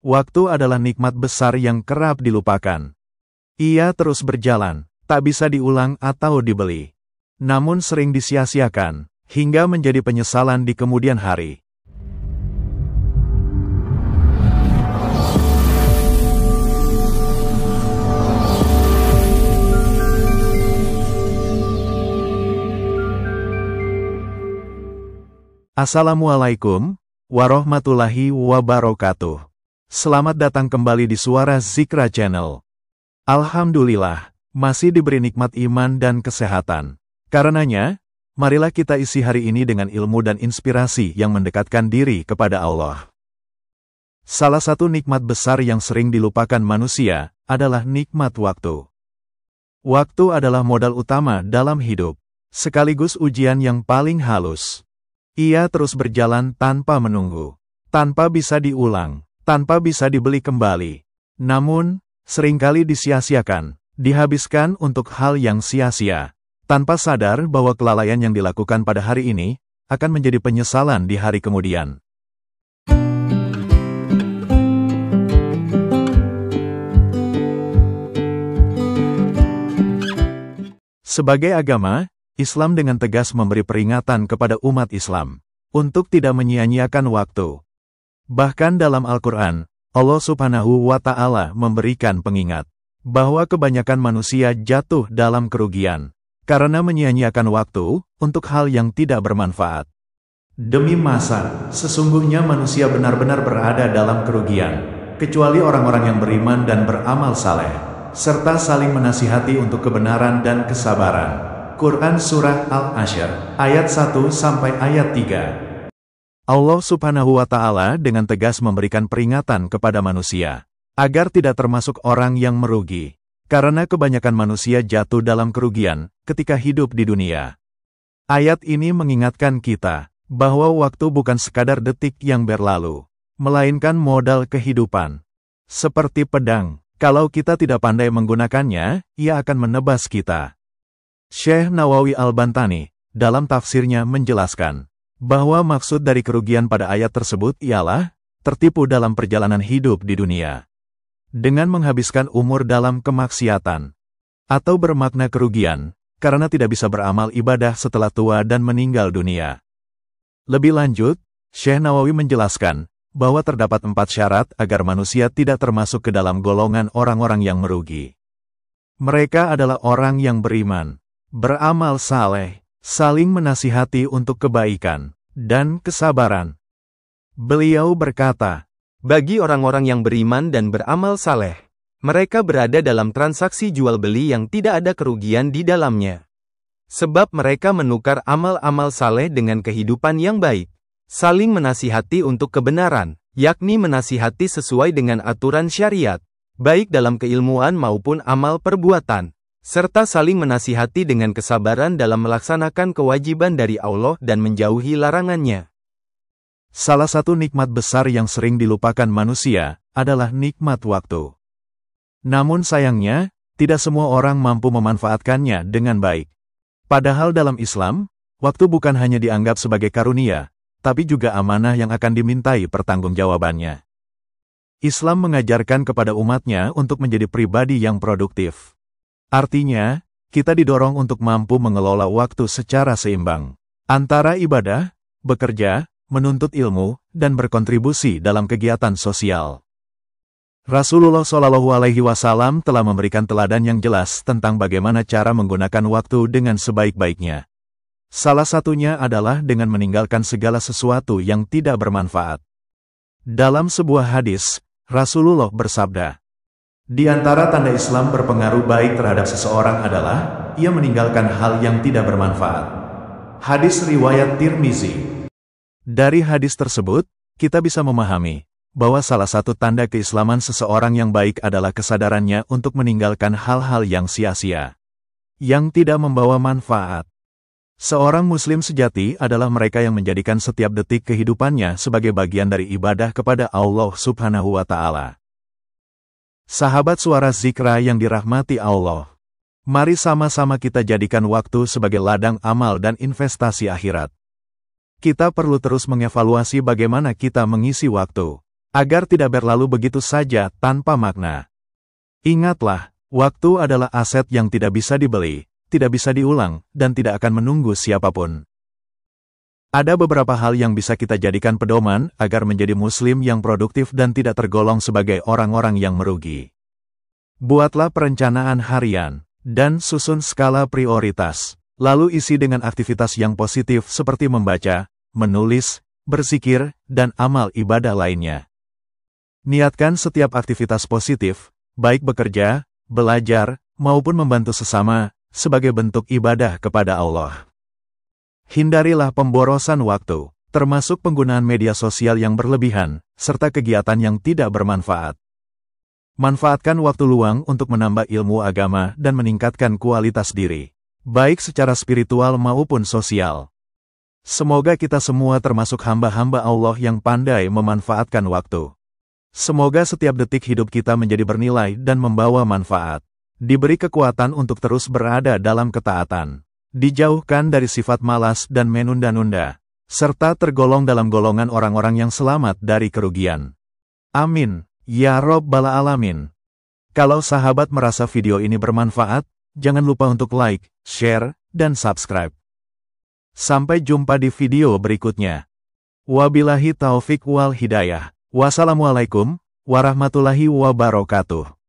Waktu adalah nikmat besar yang kerap dilupakan. Ia terus berjalan, tak bisa diulang atau dibeli. Namun sering disia-siakan, hingga menjadi penyesalan di kemudian hari. Assalamualaikum warahmatullahi wabarakatuh. Selamat datang kembali di Suara Zikra Channel. Alhamdulillah, masih diberi nikmat iman dan kesehatan. Karenanya, marilah kita isi hari ini dengan ilmu dan inspirasi yang mendekatkan diri kepada Allah. Salah satu nikmat besar yang sering dilupakan manusia adalah nikmat waktu. Waktu adalah modal utama dalam hidup, sekaligus ujian yang paling halus. Ia terus berjalan tanpa menunggu, tanpa bisa diulang, tanpa bisa dibeli kembali. Namun, seringkali disia-siakan, dihabiskan untuk hal yang sia-sia, tanpa sadar bahwa kelalaian yang dilakukan pada hari ini akan menjadi penyesalan di hari kemudian. Sebagai agama, Islam dengan tegas memberi peringatan kepada umat Islam untuk tidak menyia-nyiakan waktu. Bahkan dalam Al-Quran, Allah Subhanahu wa Ta'ala memberikan pengingat bahwa kebanyakan manusia jatuh dalam kerugian karena menyia-nyiakan waktu untuk hal yang tidak bermanfaat. Demi masa, sesungguhnya manusia benar-benar berada dalam kerugian, kecuali orang-orang yang beriman dan beramal saleh, serta saling menasihati untuk kebenaran dan kesabaran. Quran Surah Al-Ashr, ayat 1 sampai ayat 3. Allah Subhanahu wa Ta'ala dengan tegas memberikan peringatan kepada manusia agar tidak termasuk orang yang merugi, karena kebanyakan manusia jatuh dalam kerugian ketika hidup di dunia. Ayat ini mengingatkan kita bahwa waktu bukan sekadar detik yang berlalu, melainkan modal kehidupan. Seperti pedang, kalau kita tidak pandai menggunakannya, ia akan menebas kita. Syekh Nawawi Al-Bantani, dalam tafsirnya menjelaskan, bahwa maksud dari kerugian pada ayat tersebut ialah, tertipu dalam perjalanan hidup di dunia. Dengan menghabiskan umur dalam kemaksiatan. Atau bermakna kerugian, karena tidak bisa beramal ibadah setelah tua dan meninggal dunia. Lebih lanjut, Syekh Nawawi menjelaskan, bahwa terdapat 4 syarat agar manusia tidak termasuk ke dalam golongan orang-orang yang merugi. Mereka adalah orang yang beriman, beramal saleh, saling menasihati untuk kebaikan, dan kesabaran. Beliau berkata, bagi orang-orang yang beriman dan beramal saleh, mereka berada dalam transaksi jual-beli yang tidak ada kerugian di dalamnya. Sebab mereka menukar amal-amal saleh dengan kehidupan yang baik, saling menasihati untuk kebenaran, yakni menasihati sesuai dengan aturan syariat, baik dalam keilmuan maupun amal perbuatan, serta saling menasihati dengan kesabaran dalam melaksanakan kewajiban dari Allah dan menjauhi larangannya. Salah satu nikmat besar yang sering dilupakan manusia adalah nikmat waktu. Namun sayangnya, tidak semua orang mampu memanfaatkannya dengan baik. Padahal dalam Islam, waktu bukan hanya dianggap sebagai karunia, tapi juga amanah yang akan dimintai pertanggungjawabannya. Islam mengajarkan kepada umatnya untuk menjadi pribadi yang produktif. Artinya, kita didorong untuk mampu mengelola waktu secara seimbang antara ibadah, bekerja, menuntut ilmu, dan berkontribusi dalam kegiatan sosial. Rasulullah SAW telah memberikan teladan yang jelas tentang bagaimana cara menggunakan waktu dengan sebaik-baiknya. Salah satunya adalah dengan meninggalkan segala sesuatu yang tidak bermanfaat. Dalam sebuah hadis, Rasulullah bersabda, di antara tanda Islam berpengaruh baik terhadap seseorang adalah, ia meninggalkan hal yang tidak bermanfaat. Hadis riwayat Tirmizi. Dari hadis tersebut, kita bisa memahami bahwa salah satu tanda keislaman seseorang yang baik adalah kesadarannya untuk meninggalkan hal-hal yang sia-sia, yang tidak membawa manfaat. Seorang muslim sejati adalah mereka yang menjadikan setiap detik kehidupannya sebagai bagian dari ibadah kepada Allah Subhanahu wa Ta'ala. Sahabat Suara Zikra yang dirahmati Allah, mari sama-sama kita jadikan waktu sebagai ladang amal dan investasi akhirat. Kita perlu terus mengevaluasi bagaimana kita mengisi waktu. agar tidak berlalu begitu saja tanpa makna. Ingatlah, waktu adalah aset yang tidak bisa dibeli, tidak bisa diulang, dan tidak akan menunggu siapapun. Ada beberapa hal yang bisa kita jadikan pedoman agar menjadi muslim yang produktif dan tidak tergolong sebagai orang-orang yang merugi. Buatlah perencanaan harian, dan susun skala prioritas. Lalu isi dengan aktivitas yang positif seperti membaca, menulis, berzikir, dan amal ibadah lainnya. Niatkan setiap aktivitas positif, baik bekerja, belajar, maupun membantu sesama, sebagai bentuk ibadah kepada Allah. Hindarilah pemborosan waktu, termasuk penggunaan media sosial yang berlebihan, serta kegiatan yang tidak bermanfaat. Manfaatkan waktu luang untuk menambah ilmu agama dan meningkatkan kualitas diri, baik secara spiritual maupun sosial. Semoga kita semua termasuk hamba-hamba Allah yang pandai memanfaatkan waktu. Semoga setiap detik hidup kita menjadi bernilai dan membawa manfaat. Diberi kekuatan untuk terus berada dalam ketaatan. Dijauhkan dari sifat malas dan menunda-nunda. Serta tergolong dalam golongan orang-orang yang selamat dari kerugian. Amin. Ya Rabbal Alamin. Kalau sahabat merasa video ini bermanfaat, jangan lupa untuk like, share, dan subscribe. Sampai jumpa di video berikutnya. Wabillahi taufik wal hidayah. Wassalamualaikum warahmatullahi wabarakatuh.